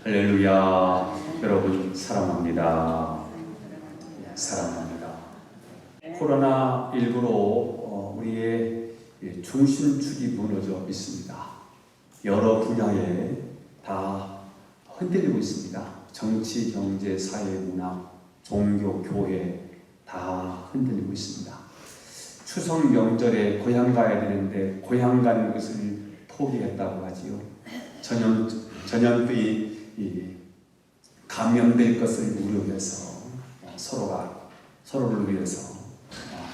할렐루야. 여러분 사랑합니다. 사랑합니다. 코로나19로 우리의 중심축이 무너져 있습니다. 여러 분야에 다 흔들리고 있습니다. 정치, 경제, 사회, 문화, 종교, 교회 다 흔들리고 있습니다. 추석 명절에 고향 가야 되는데 고향 가는 것을 포기했다고 하지요. 전염병이 감염될 것을 우려해서 서로를 위해서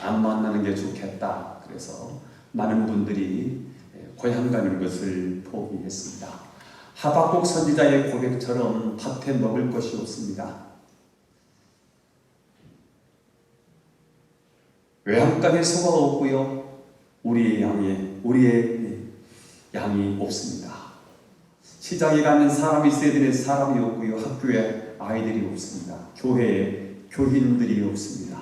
안 만나는 게 좋겠다. 그래서 많은 분들이 고향 가는 것을 포기했습니다. 하박국 선지자의 고백처럼 밭에 먹을 것이 없습니다. 외양간에 소가 없고요. 우리의 양이 없습니다. 시장에 가면 사람이 있어야 되는 사람이 없고요. 학교에 아이들이 없습니다. 교회에 교인들이 없습니다.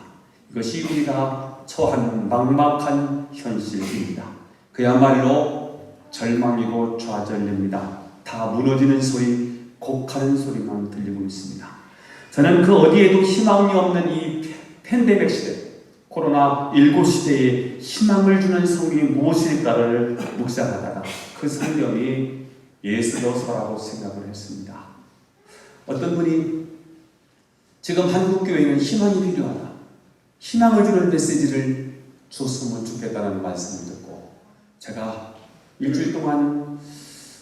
이것이 우리가 처한 막막한 현실입니다. 그야말로 절망이고 좌절입니다. 다 무너지는 소리, 곡하는 소리만 들리고 있습니다. 저는 그 어디에도 희망이 없는 이 팬데믹 시대, 코로나19 시대에 희망을 주는 성경이 무엇일까를 묵상하다가 그 성경이 예수로서라고 생각을 했습니다. 어떤 분이 지금 한국교회는 희망이 필요하다, 희망을 주는 메시지를 줬으면 좋겠다는 말씀을 듣고 제가 일주일 동안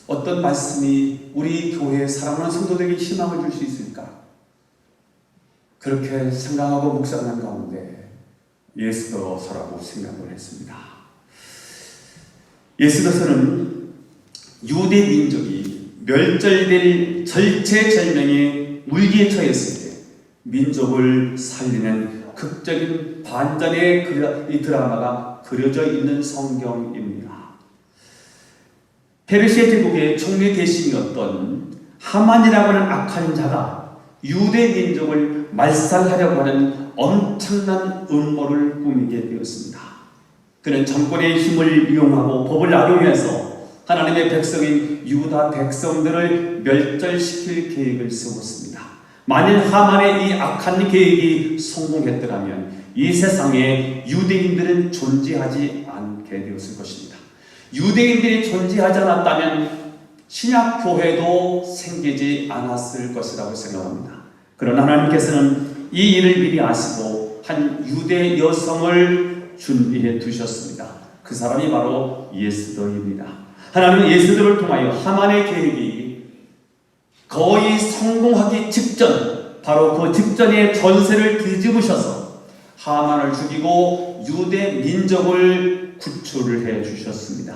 어떤 말씀이 우리 교회에 사랑하는 성도들에게 희망을 줄 수 있을까? 그렇게 생각하고 묵상한 가운데 예수로서라고 생각을 했습니다. 예수로서는 유대 민족이 멸절될 절체절명의 위기에 처했을 때 민족을 살리는 극적인 반전의 이 드라마가 그려져 있는 성경입니다. 페르시아 제국의 총리 대신이었던 하만이라고 하는 악한 자가 유대 민족을 말살하려고 하는 엄청난 음모를 꾸미게 되었습니다. 그는 정권의 힘을 이용하고 법을 악용해서 하나님의 백성인 유다 백성들을 멸절시킬 계획을 세웠습니다. 만일 하만의 이 악한 계획이 성공했더라면 이 세상에 유대인들은 존재하지 않게 되었을 것입니다. 유대인들이 존재하지 않았다면 신약교회도 생기지 않았을 것이라고 생각합니다. 그러나 하나님께서는 이 일을 미리 아시고 한 유대 여성을 준비해 두셨습니다. 그 사람이 바로 예스더입니다. 하나님은 예스더를 통하여 하만의 계획이 거의 성공하기 직전, 바로 그 직전에 전세를 뒤집으셔서 하만을 죽이고 유대 민족을 구출을 해 주셨습니다.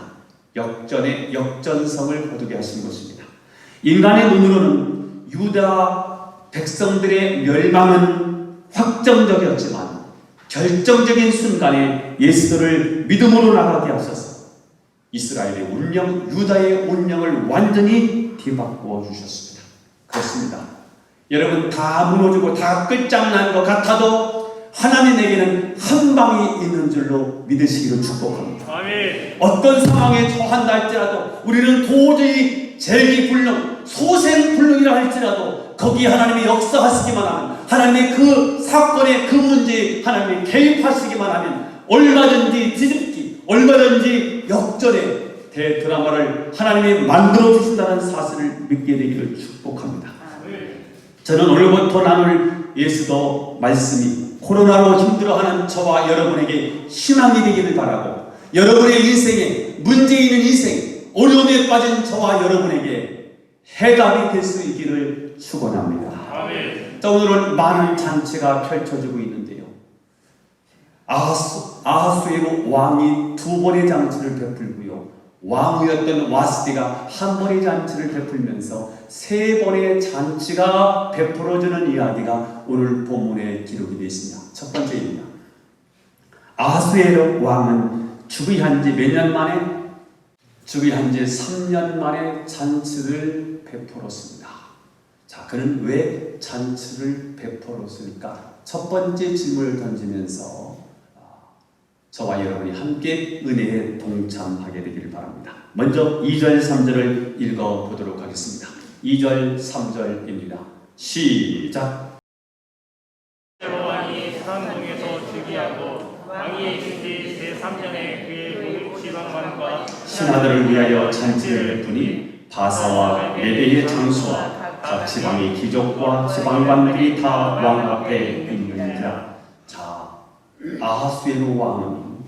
역전성을 거두게 하신 것입니다. 인간의 눈으로는 유다 백성들의 멸망은 확정적이었지만 결정적인 순간에 예수를 믿음으로 나가게 하셔서 이스라엘의 운명, 유다의 운명을 완전히 뒤바꾸어 주셨습니다. 그렇습니다. 여러분, 다 무너지고 다 끝장난 것 같아도 하나님에게는 한 방이 있는 줄로 믿으시기를 축복합니다. 아멘. 어떤 상황에 처한다 할지라도 우리는 도저히 재기불능, 소생불능이라 할지라도 거기에 하나님이 역사하시기만 하면, 하나님의 그 사건의 그 문제에 하나님이 개입하시기만 하면 얼마든지 뒤집기, 얼마든지 역전의 대드라마를 하나님이 만들어 주신다는 사실을 믿게 되기를 축복합니다. 저는 오늘부터 나눌 예수도 말씀이 코로나로 힘들어하는 저와 여러분에게 희망이 되기를 바라고, 여러분의 인생에 문제 있는 인생, 어려움에 빠진 저와 여러분에게 해답이 될 수 있기를 축원합니다. 자, 오늘은 많은 잔치가 펼쳐지고 있는데요. 아하수에로 왕이 두 번의 잔치를 베풀고요, 왕후였던 와스디가 한 번의 잔치를 베풀면서 세 번의 잔치가 베풀어지는 이야기가 오늘 본문에 기록이 되어 있습니다. 첫 번째입니다. 아하수에로 왕은 즉위한 지 몇 년 만에? 즉위한 지 3년 만에 잔치를 베풀었습니다. 자, 그는 왜 잔치를 베풀었을까? 첫 번째 질문을 던지면서 저와 여러분이 함께 은혜에 동참하게 되기를 바랍니다. 먼저 2절 3절을 읽어보도록 하겠습니다. 2절, 3절입니다. 시작. 왕이 산동에서 즉위하고 왕위에 이른 지 제3년에 그의 지방관과 신하들을 위하여 잔치를 베푸니 바사와 메대의 장수와 각 지방의 귀족과 지방관들이 다 왕 앞에 있는지라. 자, 아하수에로 왕은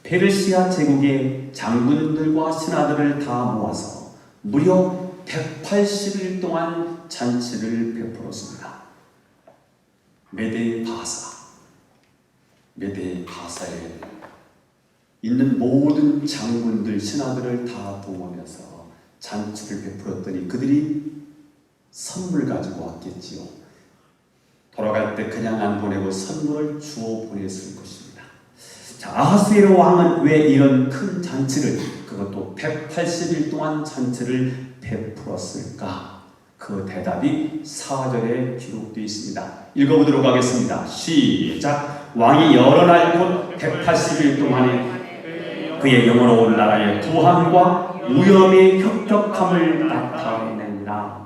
페르시아 제국의 장군들과 신하들을 다 모아서 무려 180일 동안 잔치를 베풀었습니다. 메대 바사에 있는 모든 장군들, 신하들을 다 동원해서 잔치를 베풀었더니 그들이 선물 가지고 왔겠지요. 돌아갈 때 그냥 안 보내고 선물을 주어 보냈을 것입니다. 자, 아하수에로 왕은 왜 이런 큰 잔치를, 그것도 180일 동안 잔치를 베풀었을까? 그 대답이 4절에 기록되어 있습니다. 읽어보도록 하겠습니다. 시작. 왕이 여러 날 곧 180일 동안에 그의 영원로운 나라의 부함과 위엄의 혁혁함을 나타내느라.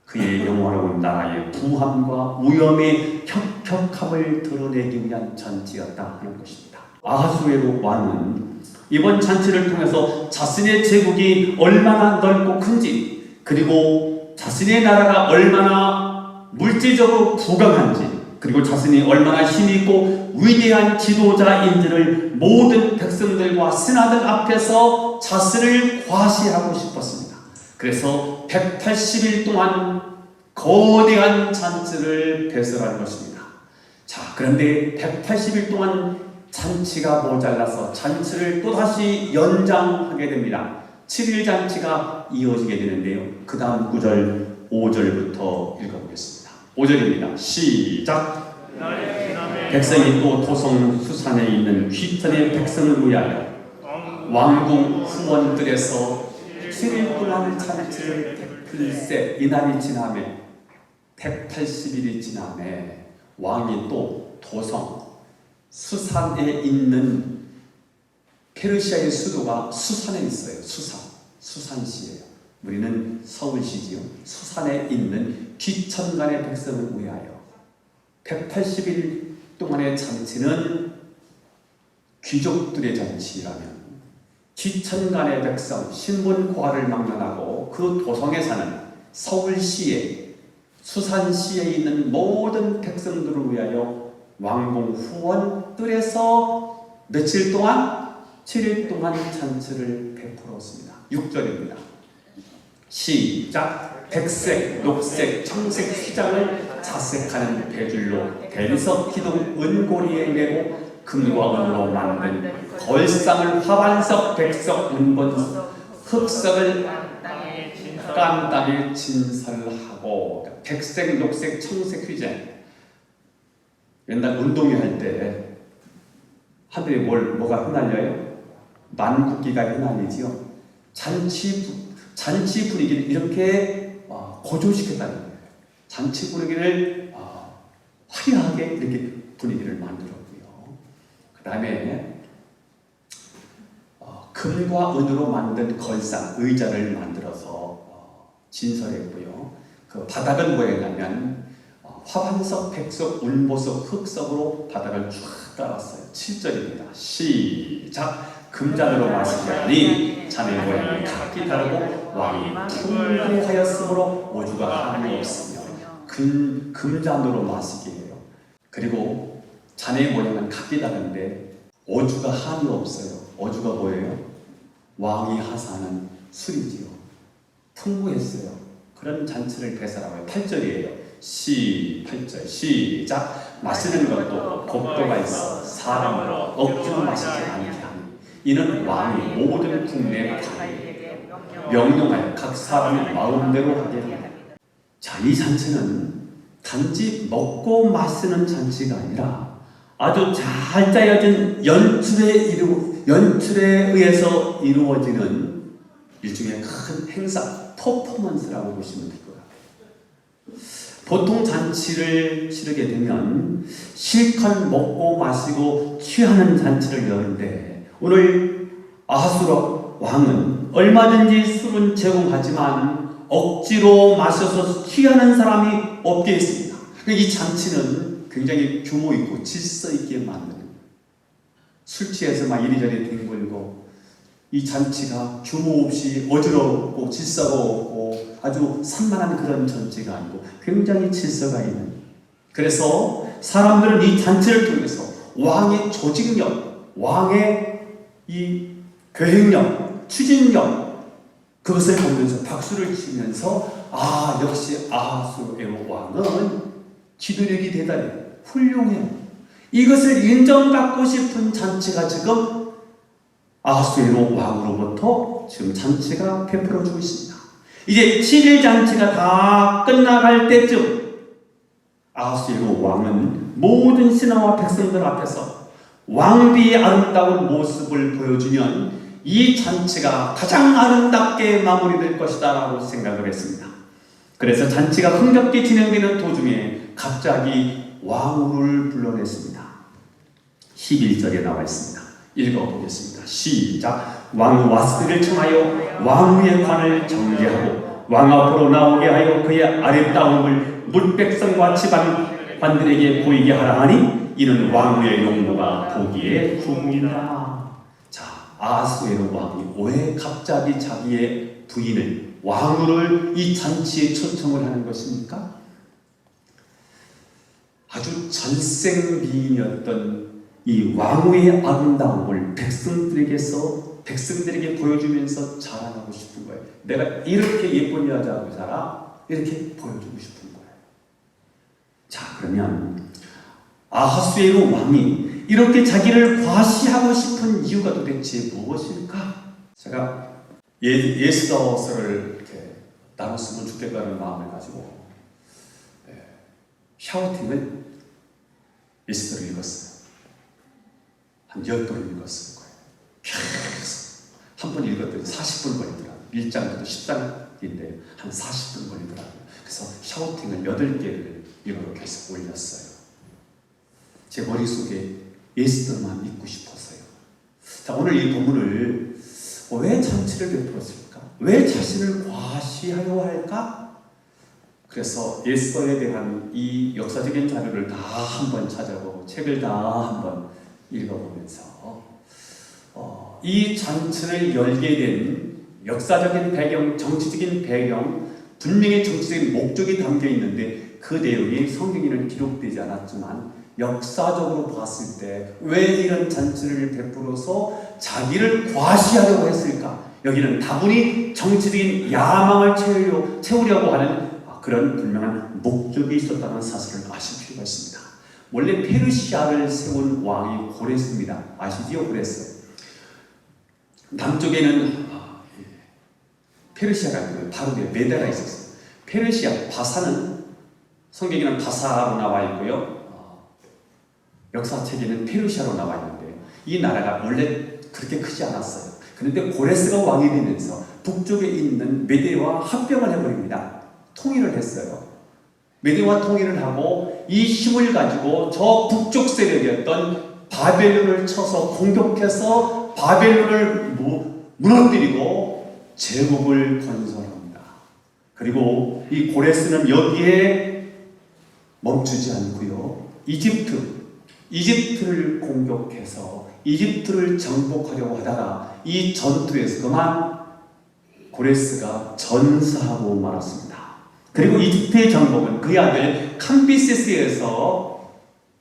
그의 영원로운 나라의 부함과 위엄의 혁혁함을 드러내기 위한 잔치였다 하는 것입니다. 아하수에로 왕은 이번 잔치를 통해서 자신의 제국이 얼마나 넓고 큰지, 그리고 자신의 나라가 얼마나 물질적으로 부강한지, 그리고 자신이 얼마나 힘있고 위대한 지도자인지를 모든 백성들과 신하들 앞에서 자신을 과시하고 싶었습니다. 그래서 180일 동안 거대한 잔치를 배설한 것입니다. 자, 그런데 180일 동안 잔치가 모자라서 잔치를 또다시 연장하게 됩니다. 7일 잔치가 이어지게 되는데요. 그 다음 9절, 5절부터 읽어보겠습니다. 5절입니다. 시작. 백성이 또 토성 수산에 있는 귀천의 백성을 위하여 왕궁 후원들에서 7일 동안 잔치를 베풀세. 이날이 지나매 180일이 지나매 왕이 또 도성 수산에 있는, 페르시아의 수도가 수산에 있어요. 수산시예요. 우리는 서울시지요. 수산에 있는 귀천간의 백성을 위하여 180일 동안의 잔치는 귀족들의 잔치라면, 귀천간의 백성, 신분고하를 막론하고 그 도성에 사는 서울시에, 수산시에 있는 모든 백성들을 위하여 왕궁 후원들에서 며칠 동안? 7일 동안 잔치를 베풀었습니다. 6절입니다. 시작. 백색, 녹색, 청색 휘장을 자색하는 배줄로 대리석 기둥 은고리에 매고 금과 은으로 만든 걸상을 화반석, 백석, 은본, 흑석을 깐 땅에 진설하고. 백색, 녹색, 청색 휘장. 옛날 운동회 할 때 하늘에 뭐가 휘날려요? 만국기가 휘날리지요. 잔치 분위기를 이렇게 고조시켰다는 거예요. 잔치 분위기를 화려하게 이렇게 분위기를 만들었고요. 그 다음에 금과 은으로 만든 걸상, 의자를 만들어서 진설했고요. 그 바닥은 뭐였냐면 화반석, 백석, 운보석, 흑석으로 바닥을 쫙 깔았어요. 7절입니다. 시작. 금잔으로 마시게 하니 자네 모양이 각기 다르고 왕이 풍부하였으므로 오주가 한이 없으며. 금잔으로 마시게 해요. 그리고 자네 모양은 각기 다른데 오주가 한이 없어요. 오주가 뭐예요? 왕이 하사하는 술이지요. 풍부했어요. 그런 잔치를 배설하고요. 8절이에요. 8절 시작. 마시는 것도 법도가 있어 사람으로 억지로 마시지 않게 하니 이는 왕이 모든 국내에 명령하여 각 사람의 마음대로 하게 합니다. 자, 이 잔치는 단지 먹고 마시는 잔치가 아니라 아주 잘 짜여진 연출에 의해서 이루어지는 일종의 큰 행사, 퍼포먼스라고 보시면 될 것 같아요. 보통 잔치를 치르게 되면 실컷 먹고 마시고 취하는 잔치를 여는데, 오늘 아하수로 왕은 얼마든지 술은 제공하지만 억지로 마셔서 취하는 사람이 없게 했습니다. 이 잔치는 굉장히 규모 있고 질서 있게 만드는, 술 취해서 막 이리저리 뒹굴고, 이 잔치가 규모 없이 어지럽고 질서가 없고 아주 산만한 그런 잔치가 아니고 굉장히 질서가 있는. 그래서 사람들은 이 잔치를 통해서 왕의 조직력, 왕의 이 계획력, 추진력, 그것을 보면서 박수를 치면서 역시 아하수에로 왕은 지도력이 대단히 훌륭해요. 이것을 인정받고 싶은 잔치가 지금 아하수에로 왕으로부터 지금 잔치가 베풀어지고 있습니다. 이제 7일 잔치가 다 끝나갈 때쯤 아하수에로 왕은 모든 신하와 백성들 앞에서 왕비의 아름다운 모습을 보여주면 이 잔치가 가장 아름답게 마무리될 것이다 라고 생각을 했습니다. 그래서 잔치가 흥겹게 진행되는 도중에 갑자기 왕후를 불러냈습니다. 11절에 나와 있습니다. 읽어보겠습니다. 시작. 왕은 와스들을 청하여 왕후의 관을 정지하고 왕 앞으로 나오게 하여 그의 아름다움을 물백성과 지방 관들에게 보이게 하라 하니 이는 왕후의 용모가 보기에 좋습니다. 자, 아하수에로 왕이 왜 갑자기 자기의 부인을, 왕후를 이 잔치에 초청을 하는 것입니까? 아주 전생미인이었던 이 왕후의 아름다움을 백성들에게 보여주면서 자랑하고 싶은 거예요. 내가 이렇게 예쁜 여자하고 살아, 이렇게 보여주고 싶은 거예요. 자, 그러면 아하수에로 왕이 이렇게 자기를 과시하고 싶은 이유가 도대체 무엇일까? 제가 예스더서를 이렇게 나눴으면 좋겠다는 마음을 가지고 샤우팅을 예스더를 읽었어요. 한 10번 읽었을 거예요. 계속 한 번 읽었더니 40분 걸리더라고요. 1장부터 10장인데 한 40분 걸리더라고요. 그래서 샤우팅을 8개를 이걸로 계속 올렸어요. 제 머릿속에 예스더만 읽고 싶었어요. 자, 오늘 이 본문을 왜 잔치를 베풀었을까? 왜 자신을 과시하려 할까? 그래서 예스더에 대한 이 역사적인 자료를 다 한번 찾아보고 책을 다 한번 읽어보면서 이 잔치를 열게 된 역사적인 배경, 정치적인 배경, 분명히 정치적인 목적이 담겨 있는데 그 내용이 성경에는 기록되지 않았지만 역사적으로 봤을 때 왜 이런 잔치를 베풀어서 자기를 과시하려고 했을까? 여기는 다분히 정치적인 야망을 채우려고 하는 그런 분명한 목적이 있었다는 사실을 아실 필요가 있습니다. 원래 페르시아를 세운 왕이 고레스입니다. 아시지요? 고레스. 남쪽에는 페르시아가 바로 메대가 있었어요. 페르시아, 바사는 성경에는 바사로 나와 있고요. 역사책에는 페르시아로 나와 있는데 이 나라가 원래 그렇게 크지 않았어요. 그런데 고레스가 왕이 되면서 북쪽에 있는 메대와 합병을 해버립니다. 통일을 했어요. 메대와 통일을 하고 이 힘을 가지고 저 북쪽 세력이었던 바벨론을 쳐서 공격해서 바벨론을 무너뜨리고 제국을 건설합니다. 그리고 이 고레스는 여기에 멈추지 않고요. 이집트를 공격해서 이집트를 정복하려고 하다가 이 전투에서 그만 고레스가 전사하고 말았습니다. 그리고 이집트의 정복은 그의 아들 캄비세스에서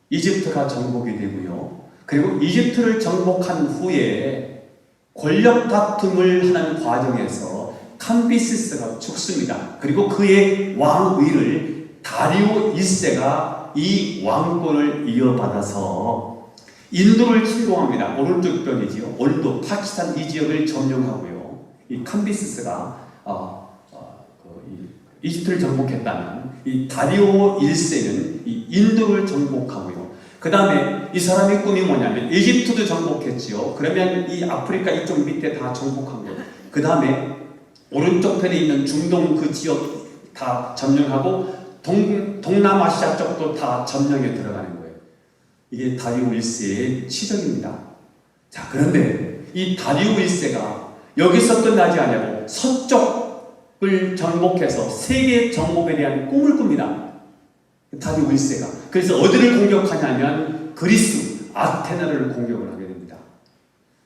이집트가 정복이 되고요. 그리고 이집트를 정복한 후에 권력 다툼을 하는 과정에서 캄비세스가 죽습니다. 그리고 그의 왕위를 다리오 1세가 이 왕권을 이어받아서 인도를 침공합니다. 오른쪽 편이지요. 오늘도 파키스탄 이 지역을 점령하고요. 이 캄비세스가 이집트를 정복했다면 이 다리오 1세는 이 인도를 정복하고요. 그 다음에 이 사람의 꿈이 뭐냐면 이집트도 정복했지요. 그러면 이 아프리카 이쪽 밑에 다 정복한 거예요. 그 다음에 오른쪽 편에 있는 중동 그 지역 다 점령하고 동남아시아 쪽도 다 점령에 들어가는 거예요. 이게 다리오 1세의 치적입니다. 자, 그런데 이 다리오 1세가 여기서 끝나지 않냐고 서쪽 정복해서 세계 정복에 대한 꿈을 꿉니다. 다리오 1세가. 그래서 어디를 공격하냐면 그리스 아테네를 공격을 하게 됩니다.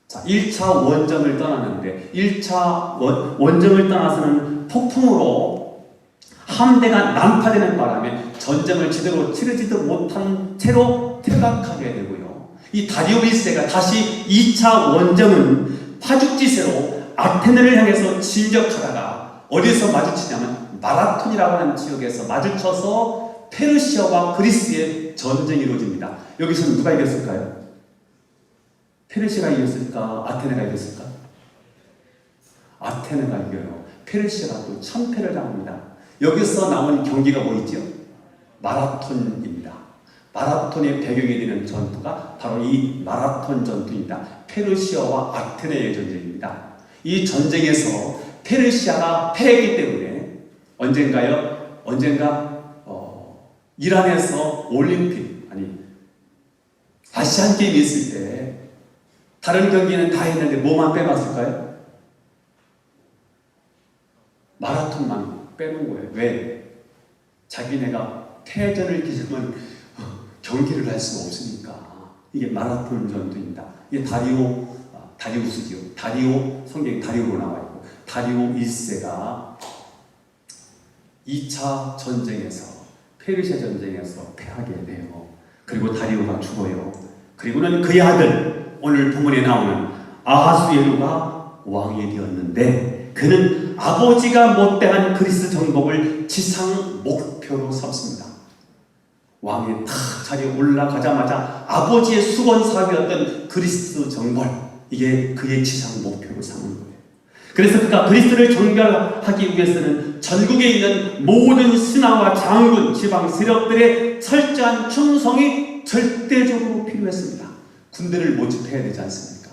자, 1차 원정을 떠나는데 1차 원정을 떠나서는 폭풍으로 함대가 난파되는 바람에 전쟁을 제대로 치르지도 못한 채로 퇴각하게 되고요. 이 다리오 1세가 다시 2차 원정은 파죽지세로 아테네를 향해서 진격하다가 어디서 마주치냐면 마라톤이라고 하는 지역에서 마주쳐서 페르시아와 그리스의 전쟁이 이루어집니다. 여기서는 누가 이겼을까요? 페르시아가 이겼을까? 아테네가 이겼을까? 아테네가 이겨요. 페르시아가 또 참패를 당합니다. 여기서 나온 경기가 뭐 있죠? 마라톤입니다. 마라톤의 배경이 되는 전투가 바로 이 마라톤 전투입니다. 페르시아와 아테네의 전쟁입니다. 이 전쟁에서 페르시아가 패했기 때문에 언젠가 이란에서 올림픽 아시안 게임이 있을 때 다른 경기는 다 했는데 뭐만 빼놨을까요? 마라톤만 빼놓은 거예요. 왜? 자기네가 패전을 기점은 경기를 할 수가 없으니까. 이게 마라톤 전투입니다. 이게 다리우스지요. 성경에 다리오로 나와 있고, 다리오 1세가 2차 전쟁에서 페르시아 전쟁에서 패하게 돼요. 그리고 다리오가 죽어요. 그리고는 그의 아들, 오늘 본문에 나오는 아하수에로가 왕이 되었는데 그는 아버지가 못대한 그리스 정복을 지상 목표로 삼습니다. 왕이 탁 자리에 올라가자마자 아버지의 수건 사업이었던 그리스 정벌, 이게 그의 지상 목표로 삼은 거예요. 그래서 그가 그리스를 정결하기 위해서는 전국에 있는 모든 신하와 장군, 지방 세력들의 철저한 충성이 절대적으로 필요했습니다. 군대를 모집해야 되지 않습니까?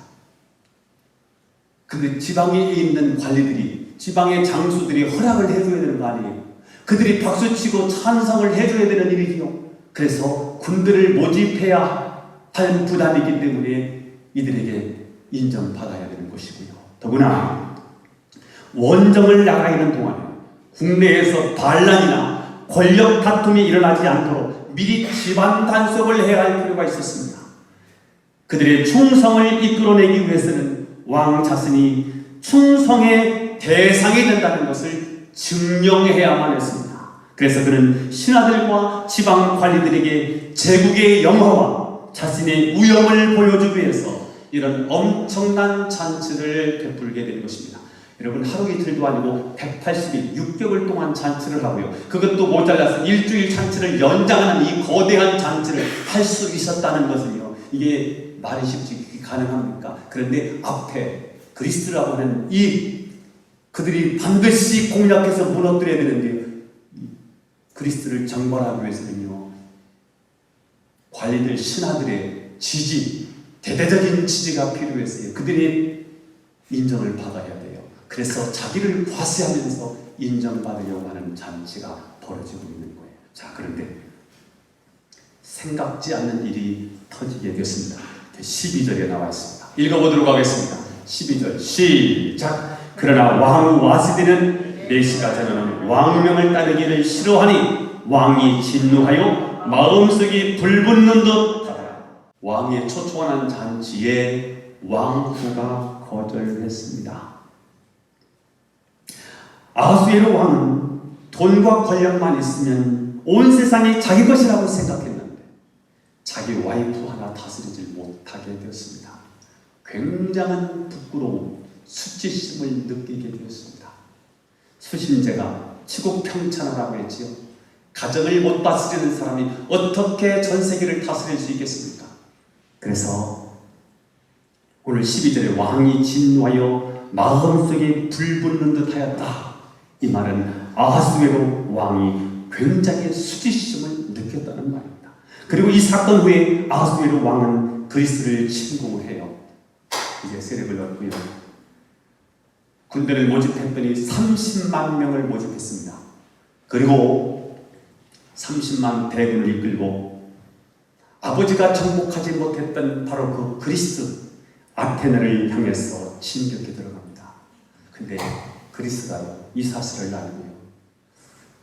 근데 지방에 있는 관리들이, 지방의 장수들이 허락을 해줘야 되는 거 아니에요? 그들이 박수치고 찬성을 해줘야 되는 일이지요. 그래서 군대를 모집해야 할 부담이기 때문에 이들에게 인정받아야 되는 것이고요. 더구나 원정을 나가 있는 동안에 국내에서 반란이나 권력 다툼이 일어나지 않도록 미리 집안 단속을 해야 할 필요가 있었습니다. 그들의 충성을 이끌어내기 위해서는 왕 자신이 충성의 대상이 된다는 것을 증명해야만 했습니다. 그래서 그는 신하들과 지방 관리들에게 제국의 영화와 자신의 위엄을 보여주기 위해서 이런 엄청난 잔치를 베풀게 된 것입니다. 여러분, 하루 이틀도 아니고 180일, 6개월 동안 잔치를 하고요. 그것도 모자라서 일주일 잔치를 연장하는 이 거대한 잔치를 할 수 있었다는 것은요, 이게 말이 쉽지 가능합니까? 그런데 앞에 그리스라고 하는 그들이 반드시 공략해서 무너뜨려야 되는데, 그리스를 정벌하기 위해서는요, 관리들, 신하들의 지지, 대대적인 지지가 필요했어요. 그들이 인정을 받아야 돼요. 그래서 자기를 과시하면서 인정받으려고 하는 잔치가 벌어지고 있는 거예요. 자, 그런데 생각지 않는 일이 터지게 되었습니다. 12절에 나와 있습니다. 읽어보도록 하겠습니다. 12절 시작. 그러나 왕 와스디는 메시가 전하는 왕명을 따르기를 싫어하니 왕이 진노하여 마음속이 불붙는 듯 하더라. 왕의 초청한 잔치에 왕후가 거절했습니다. 아하수에로 왕은 돈과 권력만 있으면 온 세상이 자기 것이라고 생각했는데 자기 와이프 하나 다스리지 못하게 되었습니다. 굉장한 부끄러움, 수치심을 느끼게 되었습니다. 수신제가 치국평천하라고 했지요. 가정을 못 다스리는 사람이 어떻게 전 세계를 다스릴 수 있겠습니까? 그래서 오늘 12절에 왕이 진노하여 마음속에 불붙는 듯 하였다. 이 말은 아하수에로 왕이 굉장히 수치심을 느꼈다는 말입니다. 그리고 이 사건 후에 아하수에로 왕은 그리스를 침공을 해요. 이제 세력을 얻고요. 군대를 모집했더니 30만 명을 모집했습니다. 그리고 30만 대군을 이끌고 아버지가 정복하지 못했던 바로 그 그리스 아테네를 향해서 진격해 들어갑니다. 근데 그리스가요, 이 사실을 알고요.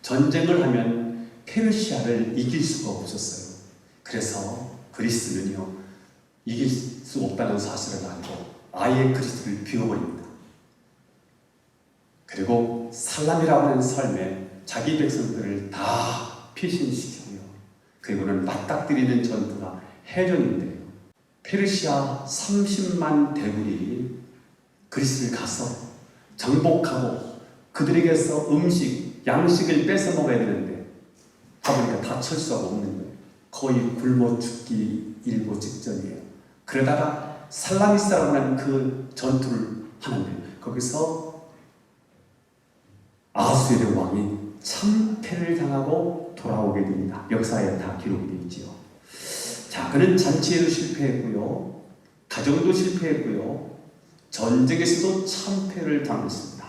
전쟁을 하면 페르시아를 이길 수가 없었어요. 그래서 그리스는요, 이길 수 없다는 사실을 알고 아예 그리스를 비워버립니다. 그리고 살람이라고 하는 삶에 자기 백성들을 다 피신시키고요. 그리고는 맞닥뜨리는 전투가 해전인데요. 페르시아 30만 대군이 그리스를 가서 정복하고 그들에게서 음식, 양식을 뺏어 먹어야 되는데 가보니까 다 철수가 없는 거예요. 거의 굶어 죽기 일보 직전이에요. 그러다가 살라미스라고 하는 그 전투를 하는데 거기서 아하수에르 왕이 참패를 당하고 돌아오게 됩니다. 역사에 다 기록이 되어 있지요. 자, 그는 잔치에도 실패했고요, 가정도 실패했고요, 전쟁에서도 참패를 당했습니다.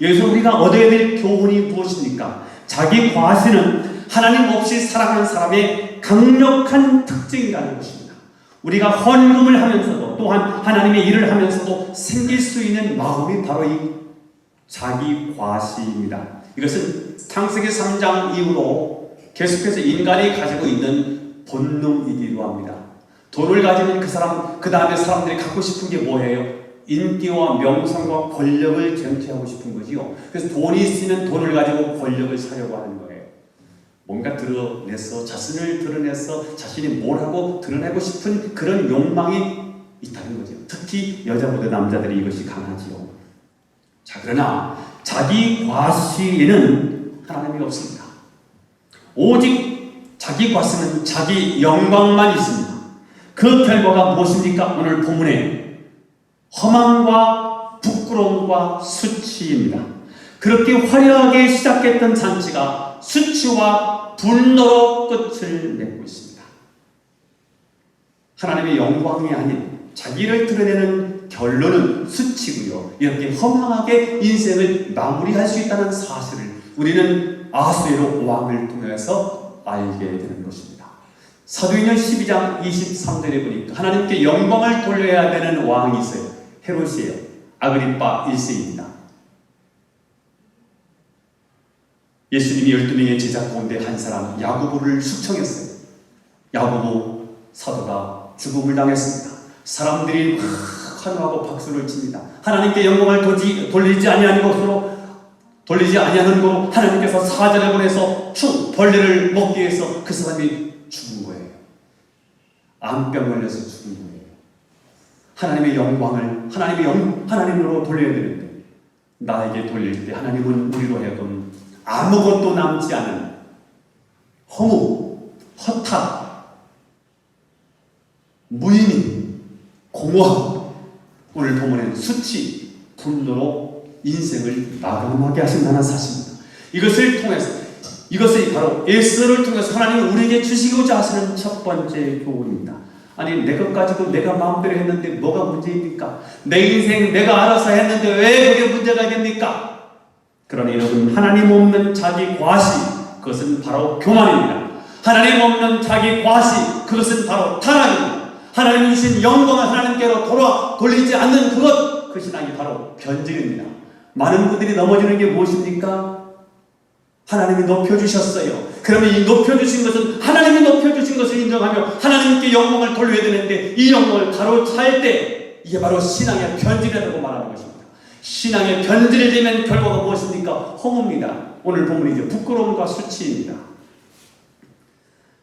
여기서 우리가 얻어야 될 교훈이 무엇입니까? 자기 과시는 하나님 없이 살아가는 사람의 강력한 특징이라는 것입니다. 우리가 헌금을 하면서도 또한 하나님의 일을 하면서도 생길 수 있는 마음이 바로 이 자기 과시입니다. 이것은 창세기 3장 이후로 계속해서 인간이 가지고 있는 본능이기도 합니다. 돈을 가지는 그 사람, 그 다음에 사람들이 갖고 싶은 게 뭐예요? 인기와 명성과 권력을 쟁취하고 싶은 거지요. 그래서 돈이 있으면 돈을 가지고 권력을 사려고 하는 거예요. 뭔가 드러내서, 자신을 드러내서 자신이 뭘 하고 드러내고 싶은 그런 욕망이 있다는 거죠. 특히 여자보다 남자들이 이것이 강하지요. 자, 그러나 자기 과시에는 하나님이 없습니다. 오직 자기 과시는 자기 영광만 있습니다. 그 결과가 무엇입니까? 오늘 본문에 허망과 부끄러움과 수치입니다. 그렇게 화려하게 시작했던 잔치가 수치와 분노로 끝을 맺고 있습니다. 하나님의 영광이 아닌 자기를 드러내는 결론은 수치고요. 이렇게 허망하게 인생을 마무리할 수 있다는 사실을 우리는 아하수에로 왕을 통해서 알게 되는 것입니다. 사도행전 12장 23절에 보니까 하나님께 영광을 돌려야 되는 왕이 있어요. 헤롯이에요. 아그리파 1세입니다. 예수님이 12명의 제자 가운데 한 사람 야고보를 숙청했어요. 야고보 사도가 죽음을 당했습니다. 사람들이 막 환호하고 박수를 칩니다. 하나님께 영광을 돌리지 아니하는 것으로 하나님께서 사자를 보내서 벌레를 먹기 위해서 그 사람이 죽은 거예요. 암병 걸려서 죽은 거예요. 하나님의 영광을 하나님으로 돌려야 되는데 나에게 돌릴 때 하나님은 우리로 하여금 아무것도 남지 않은 허무, 허탈, 무의미, 공허함, 오늘 본문에는 수치, 분노로 인생을 마감하게 하신다는 사실입니다. 이것이 바로 에스더를 통해서 하나님이 우리에게 주시고자 하시는 첫 번째 교훈입니다. 아니, 내 것 가지고 내가 마음대로 했는데 뭐가 문제입니까? 내 인생 내가 알아서 했는데 왜 그게 문제가 됩니까? 그러니 여러분, 하나님 없는 자기 과시, 그것은 바로 교만입니다. 하나님 없는 자기 과시, 그것은 바로 타락입니다. 하나님 주신 영광을 하나님께로 돌리지 않는 그 신앙이 바로 변질입니다. 많은 분들이 넘어지는 게 무엇입니까? 하나님이 높여주셨어요. 그러면 이 높여주신 것은 하나님이 높여주신 것을 인정하며 하나님께 영광을 돌려야 되는데 이 영광을 가로찰 때 이게 바로 신앙의 변질이라고 말하는 것입니다. 신앙의 변질이 되면 결과가 무엇입니까? 허무입니다. 오늘 본문이 부끄러움과 수치입니다.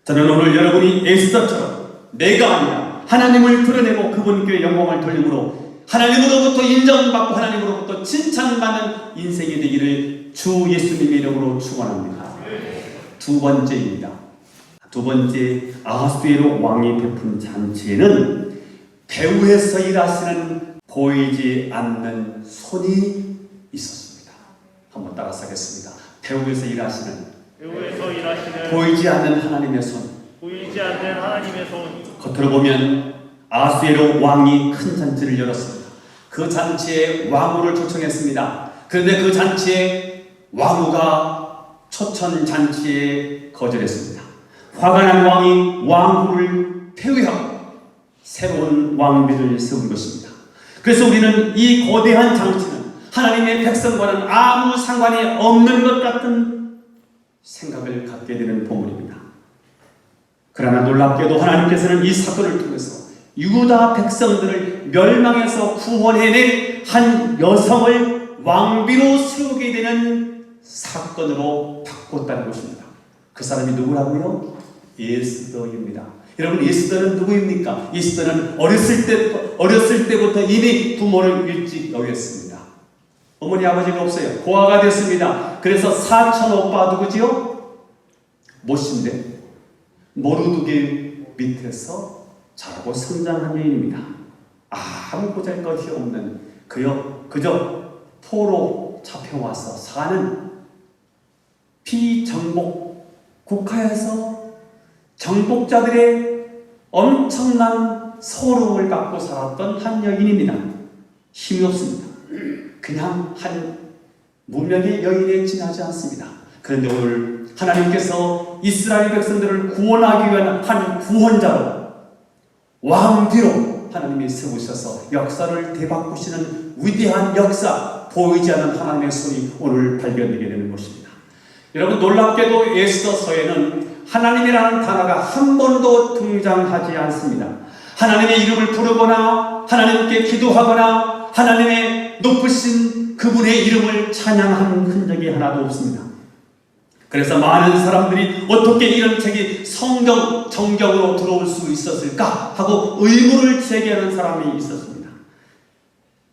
저는 오늘 여러분이 에스더처럼 내가 아니라 하나님을 드러내고 그분께 영광을 돌림으로 하나님으로부터 인정받고 하나님으로부터 칭찬받는 인생이 되기를 주 예수님의 이름으로 축원합니다. 두 번째입니다. 두 번째, 아하수에로 왕이 베푼 잔치에는 배후에서 일하시는 보이지 않는 손이 있었습니다. 한번 따라서 하겠습니다. 배후에서 일하시는 보이지 않는 하나님의 손. 겉으로 보면 아하수에로 왕이 큰 잔치를 열었습니다. 그 잔치에 왕후를 초청했습니다. 그런데 그 잔치에 왕후가 초청 잔치에 거절했습니다. 화가 난 왕이 왕후를 폐위하고 새로운 왕비를 세운 것입니다. 그래서 우리는 이 거대한 잔치는 하나님의 백성과는 아무 상관이 없는 것 같은 생각을 갖게 되는 본문입니다. 그러나 놀랍게도 하나님께서는 이 사건을 통해서 유다 백성들을 멸망에서 구원해낸 한 여성을 왕비로 세우게 되는 사건으로 바꿨다는 것입니다. 그 사람이 누구라고요? 에스더입니다. 여러분, 에스더는 누구입니까? 에스더는 어렸을 때부터 이미 부모를 일찍 여겼습니다. 어머니 아버지가 없어요. 고아가 됐습니다. 그래서 사촌 오빠 누구지요? 모신데 모르드게 밑에서 자라고 성장한 여인입니다. 아무 보잘것이 없는 그저 포로 잡혀와서 사는 비정복 국가에서 정복자들의 엄청난 서러움을 갖고 살았던 한 여인입니다. 힘이 없습니다. 그냥 한 무명의 여인에 지나지 않습니다. 그런데 오늘 하나님께서 이스라엘 백성들을 구원하기 위한 한 구원자로 왕비로 하나님이 세우셔서 역사를 되바꾸시는 위대한 역사, 보이지 않는 하나님의 손이 오늘 발견되게 되는 것입니다. 여러분, 놀랍게도 에스더서에는 하나님이라는 단어가 한 번도 등장하지 않습니다. 하나님의 이름을 부르거나 하나님께 기도하거나 하나님의 높으신 그분의 이름을 찬양하는 흔적이 하나도 없습니다. 그래서 많은 사람들이 어떻게 이런 책이 성경 정경으로 들어올 수 있었을까 하고 의문을 제기하는 사람이 있었습니다.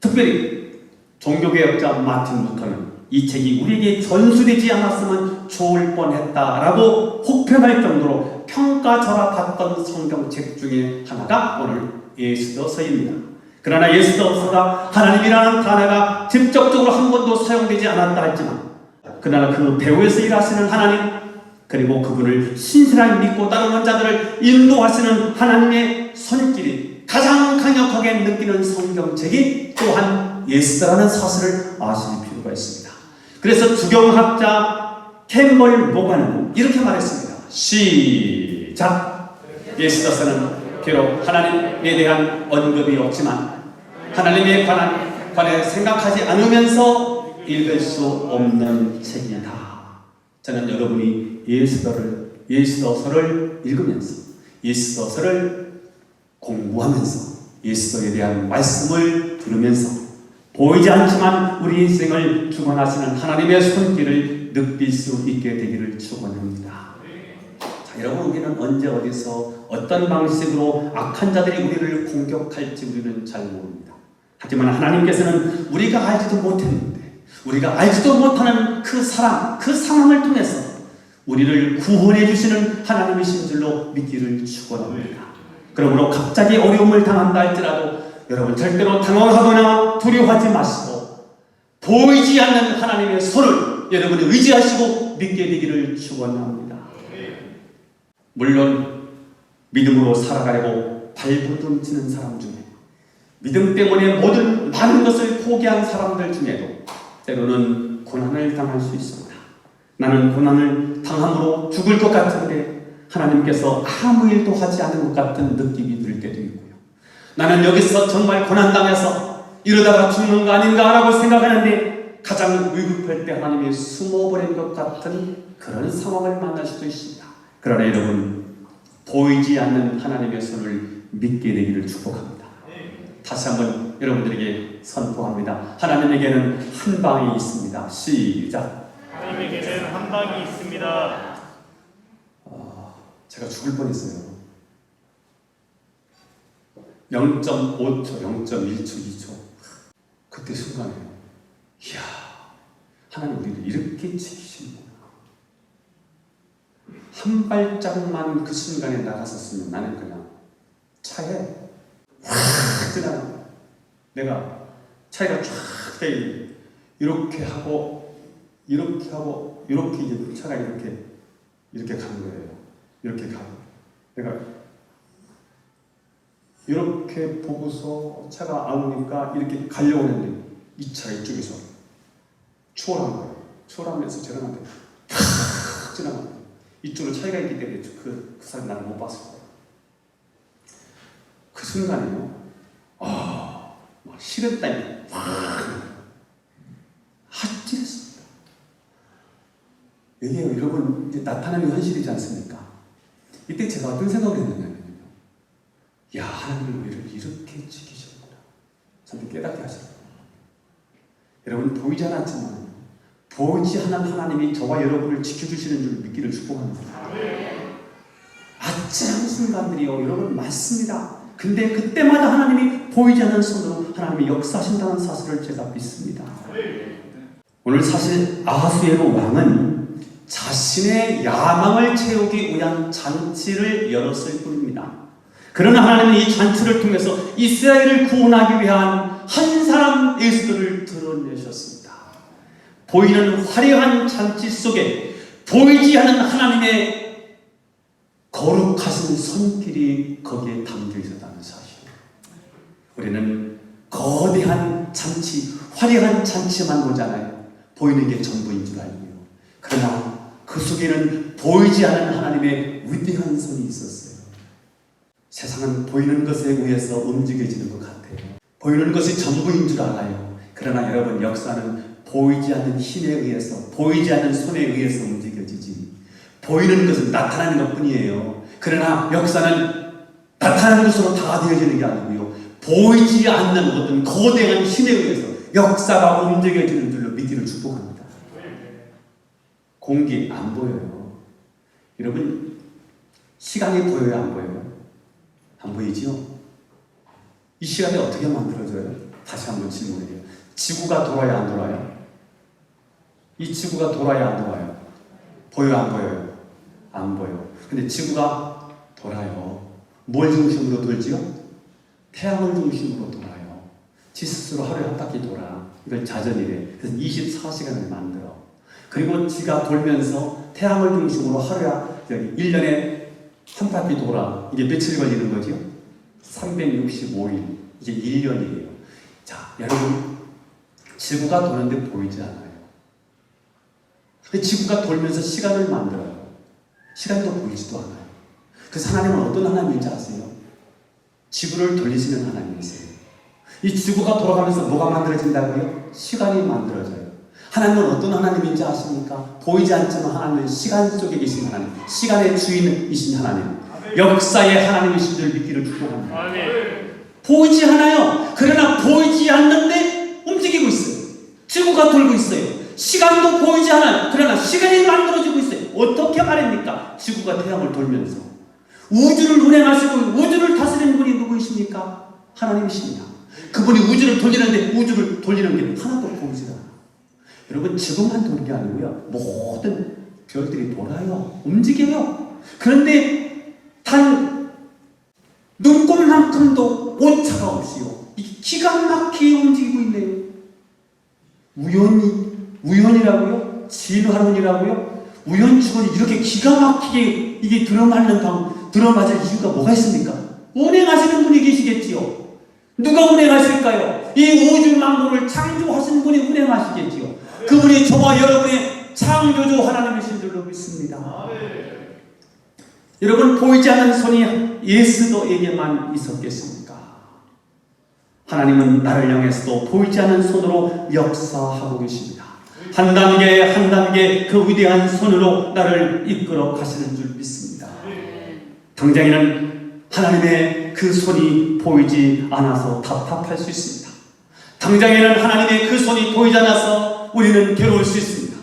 특별히 종교개혁자 마틴 루터는 이 책이 우리에게 전수되지 않았으면 좋을 뻔했다라고 혹평할 정도로 평가절하받던 성경책 중에 하나가 오늘 에스더서입니다. 그러나 에스더서가 하나님이라는 단어가 직접적으로 한 번도 사용되지 않았다 했지만, 그러나 그 배후에서 일하시는 하나님, 그리고 그분을 신실하게 믿고 따르는 자들을 인도하시는 하나님의 손길이 가장 강력하게 느끼는 성경책이 또한 에스더라는 사실을 아실 필요가 있습니다. 그래서 주경학자 캠벌 모가는 이렇게 말했습니다. 시작! 에스더서는 비록 하나님에 대한 언급이 없지만 하나님에 관해 생각하지 않으면서 읽을 수 없는 책이다. 저는 여러분이 에스더서를 읽으면서 에스더서를 공부하면서 에스더에 대한 말씀을 들으면서 보이지 않지만 우리 인생을 주관하시는 하나님의 손길을 느낄 수 있게 되기를 축원합니다. 자, 여러분, 우리는 언제 어디서 어떤 방식으로 악한 자들이 우리를 공격할지 우리는 잘 모릅니다. 하지만 하나님께서는 우리가 알지도 못했는데 우리가 알지도 못하는 그 사람, 그 상황을 통해서 우리를 구원해 주시는 하나님이신 줄로 믿기를 축원합니다. 그러므로 갑자기 어려움을 당한다 할지라도 여러분 절대로 당황하거나 두려워하지 마시고 보이지 않는 하나님의 손을 여러분이 의지하시고 믿게 되기를 축원합니다. 물론 믿음으로 살아가려고 발버둥치는 사람 중에, 믿음 때문에 많은 것을 포기한 사람들 중에도 때로는 고난을 당할 수 있습니다. 나는 고난을 당함으로 죽을 것 같은데 하나님께서 아무 일도 하지 않은 것 같은 느낌이 들 때도 있고요. 나는 여기서 정말 고난당해서 이러다가 죽는 거 아닌가라고 생각하는데 가장 위급할 때 하나님이 숨어버린 것 같은 그런 상황을 만날 수도 있습니다. 그러나 여러분, 보이지 않는 하나님의 손을 믿게 되기를 축복합니다. 다시 한번 여러분들에게 선포합니다. 하나님에게는 한 방이 있습니다. 시작. 하나님에게는 한 방이 있습니다. 제가 죽을 뻔했어요. 0.5초, 0.1초, 2초. 그때 순간에 이야, 하나님 우리를 이렇게 지키시는구나. 한 발짝만 그 순간에 나갔었으면 나는 그냥 차에 확 지나가. 내가 차에가 쫙 이렇게 하고 이렇게 이제 차가 이렇게 가는 거예요. 이렇게 가고 내가 이렇게 보고서 차가 안 오니까 이렇게 가려고 했는데 이 차가 이쪽에서 추월한 거예요. 추월하면서 저런한테 탁 지나가요. 이쪽으로 차이가 있기 때문에 그 사람 나를 못 봤을 거예요. 그 순간에요. 막 식은땀이 확. 이게 여러분 이제 나타나는 현실이지 않습니까? 이때 제가 어떤 생각을 했느냐면요. 야, 하나님은 우리를 이렇게 지키시는구나. 저도 깨닫게 하셨어요. 여러분 보이지 않았지만 보이지 않은 하나님이 저와 여러분을 지켜주시는 줄 믿기를 축복합니다. 아찔한 순간들이요 여러분 많습니다. 근데 그때마다 하나님이 보이지 않는 손으로 하나님이 역사하신다는 사실을 제가 믿습니다. 오늘 사실 아하수에로 왕은 자신의 야망을 채우기 위한 잔치를 열었을 뿐입니다. 그러나 하나님은 이 잔치를 통해서 이스라엘을 구원하기 위한 한 사람 예수를 드러내셨습니다. 보이는 화려한 잔치 속에 보이지 않는 하나님의 거룩하신 손길이 거기에 담겨 있었다는 사실. 우리는 거대한 잔치, 화려한 잔치만 보잖아요. 보이는 게 전부인 줄 알고요. 그러나 그 속에는 보이지 않는 하나님의 위대한 손이 있었어요. 세상은 보이는 것에 의해서 움직여지는 것 같아요. 보이는 것이 전부인 줄 알아요. 그러나 여러분, 역사는 보이지 않는 힘에 의해서, 보이지 않는 손에 의해서 움직여지지. 보이는 것은 나타나는 것뿐이에요. 그러나 역사는 나타나는 것으로 다 되어지는 게 아니고요. 보이지 않는 어떤 거대한 힘에 의해서 역사가 움직여지는 줄로 믿기를 축복합니다. 공기 안 보여요. 여러분, 시간이 보여요, 안 보여요? 안 보이지요? 이 시간이 어떻게 만들어져요? 다시 한번 질문해요. 지구가 돌아야 안 돌아요? 이 지구가 돌아야 안 돌아요? 보여요, 안 보여요? 안 보여. 근데 지구가 돌아요. 뭘 중심으로 돌지요? 태양을 중심으로 돌아요. 지 스스로 하루에 한 바퀴 돌아. 이걸 자전이래. 그래서 24시간을 만들어. 그리고 지가 돌면서 태양을 중심으로 하루에 1년에 한 바퀴 돌아. 이게 며칠 걸리는 거죠? 365일. 이게 1년이에요. 자, 여러분, 지구가 도는데 보이지 않아요. 지구가 돌면서 시간을 만들어요. 시간도 보이지도 않아요. 그래서 하나님은 어떤 하나님인지 아세요? 지구를 돌리시는 하나님이세요. 이 지구가 돌아가면서 뭐가 만들어진다고요? 시간이 만들어져요. 하나님은 어떤 하나님인지 아십니까? 보이지 않지만 하나님은 시간 속에 계신 하나님, 시간의 주인이신 하나님, 역사의 하나님이신 줄 믿기를 축복합니다. 보이지 않아요. 그러나 보이지 않는데 움직이고 있어요. 지구가 돌고 있어요. 시간도 보이지 않아요. 그러나 시간이 만들어지고 있어요. 어떻게 말입니까? 지구가 태양을 돌면서 우주를 운행하시고 우주를 다스리는 분이 누구이십니까? 하나님이십니다. 그분이 우주를 돌리는데 우주를 돌리는 게 하나도 보이지 않아요. 여러분, 지구만 도는 게 아니고요, 모든 별들이 돌아요. 움직여요. 그런데 단 눈곱만큼도 오차가 없이요, 기가 막히게 움직이고 있네요. 우연이라고요? 진화론이라고요? 우연축은 이렇게 기가 막히게 이게 들어맞을 이유가 뭐가 있습니까? 운행하시는 분이 계시겠지요. 누가 운행하실까요? 이 우주 만물을 창조하신 분이 운행하시겠지요. 그분이 저와 여러분의 창조주 하나님이신 줄로 믿습니다. 여러분, 보이지 않는 손이 예수도에게만 있었겠습니까? 하나님은 나를 향해서도 보이지 않는 손으로 역사하고 계십니다. 한 단계 한 단계 그 위대한 손으로 나를 이끌어 가시는 줄 믿습니다. 당장에는 하나님의 그 손이 보이지 않아서 답답할 수 있습니다. 당장에는 하나님의 그 손이 보이지 않아서 우리는 괴로울 수 있습니다.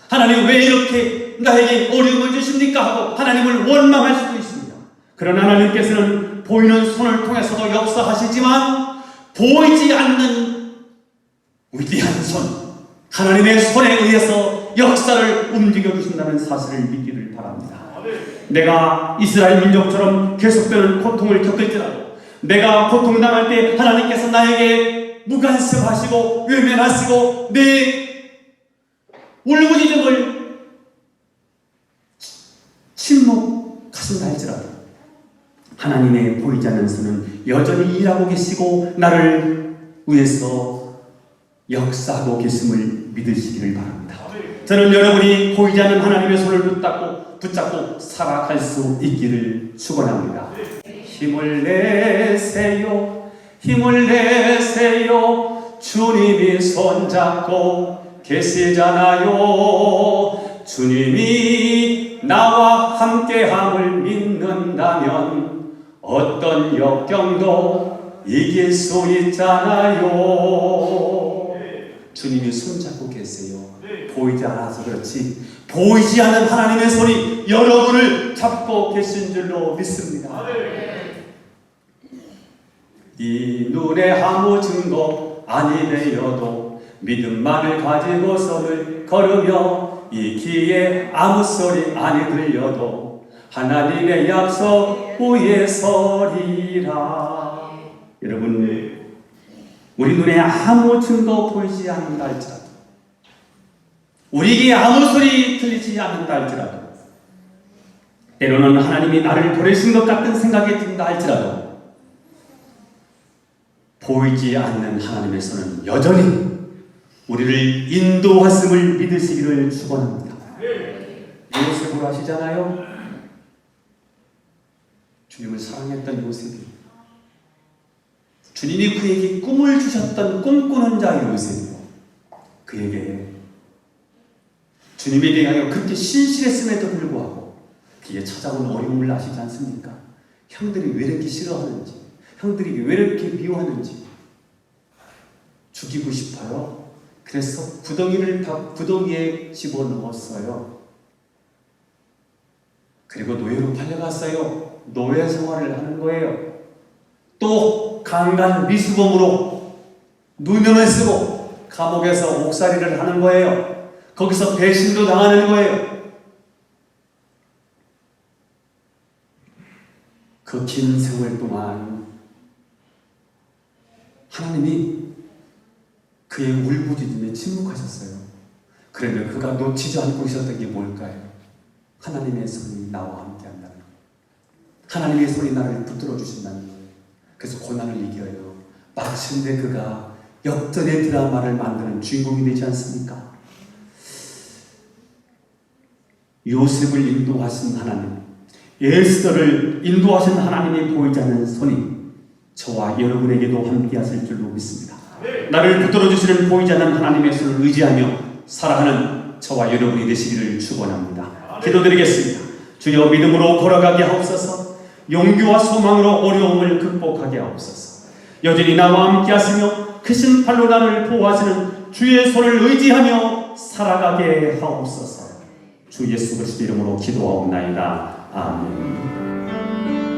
하나님, 왜 이렇게 나에게 어려움을 주십니까? 하고 하나님을 원망할 수도 있습니다. 그러나 하나님께서는 보이는 손을 통해서도 역사하시지만 보이지 않는 위대한 손, 하나님의 손에 의해서 역사를 움직여 주신다는 사실을 믿기를 바랍니다. 내가 이스라엘 민족처럼 계속되는 고통을 겪을지라도, 내가 고통당할 때 하나님께서 나에게 무관심하시고 외면하시고 내 울부짖음을 침묵하신다 할지라도 하나님의 보이지 않는 손은 여전히 일하고 계시고 나를 위해서 역사하고 계심을 믿으시기를 바랍니다. 저는 여러분이 보이지 않는 하나님의 손을 붙잡고 살아갈 수 있기를 축원합니다. 힘을 내세요, 힘을 내세요. 주님이 손잡고 계시잖아요. 주님이 나와 함께함을 믿는다면 어떤 역경도 이길 수 있잖아요. 주님이 손잡고 계세요. 보이지 않아서 그렇지 보이지 않는 하나님의 손이 여러분을 잡고 계신 줄로 믿습니다. 이 눈에 아무 증거 아니 되어도 믿음만을 가지고서는 걸으며 이 귀에 아무 소리 아니 들려도 하나님의 약속 위에 서리라. 여러분, 우리 눈에 아무 증거 보이지 않는다 할지라도, 우리 귀에 아무 소리 들리지 않는다 할지라도, 때로는 하나님이 나를 버리신 것 같은 생각이 든다 할지라도 보이지 않는 하나님의 손은 여전히 우리를 인도하심을 믿으시기를 축원합니다. 요셉으로 하시잖아요. 주님을 사랑했던 요셉이, 주님이 그에게 꿈을 주셨던 꿈꾸는 자 요셉이요, 그에게 주님에 대하여 그렇게 신실했음에도 불구하고 그에게 찾아온 어려움을 아시지 않습니까? 형들이 왜 이렇게 싫어하는지, 형들이 왜 이렇게 미워하는지 죽이고 싶어요. 그래서 구덩이에 집어넣었어요. 그리고 노예로 팔려갔어요. 노예 생활을 하는 거예요. 또 강간 미수범으로 누명을 쓰고 감옥에서 옥살이를 하는 거예요. 거기서 배신도 당하는 거예요. 그 긴 세월 동안 하나님이 그의 울부짖음에 침묵하셨어요. 그런데 그가 놓치지 않고 있었던 게 뭘까요? 하나님의 손이 나와 함께한다는 것. 하나님의 손이 나를 붙들어 주신다는 거예요. 그래서 고난을 이겨요. 마침내 그가 역전의 드라마를 만드는 주인공이 되지 않습니까? 요셉을 인도하신 하나님, 에스더를 인도하신 하나님이 보이지 않는 손이 저와 여러분에게도 함께 하실 줄로 믿습니다. 나를 붙들어 주시는 보이지 않는 하나님의 손을 의지하며 살아가는 저와 여러분이 되시기를 축원합니다. 기도드리겠습니다. 주여, 믿음으로 걸어가게 하옵소서. 용기와 소망으로 어려움을 극복하게 하옵소서. 여전히 나와 함께 하시며 크신 팔로 나를 보호하시는 주의 손을 의지하며 살아가게 하옵소서. 주 예수 그리스도 이름으로 기도하옵나이다. 아멘.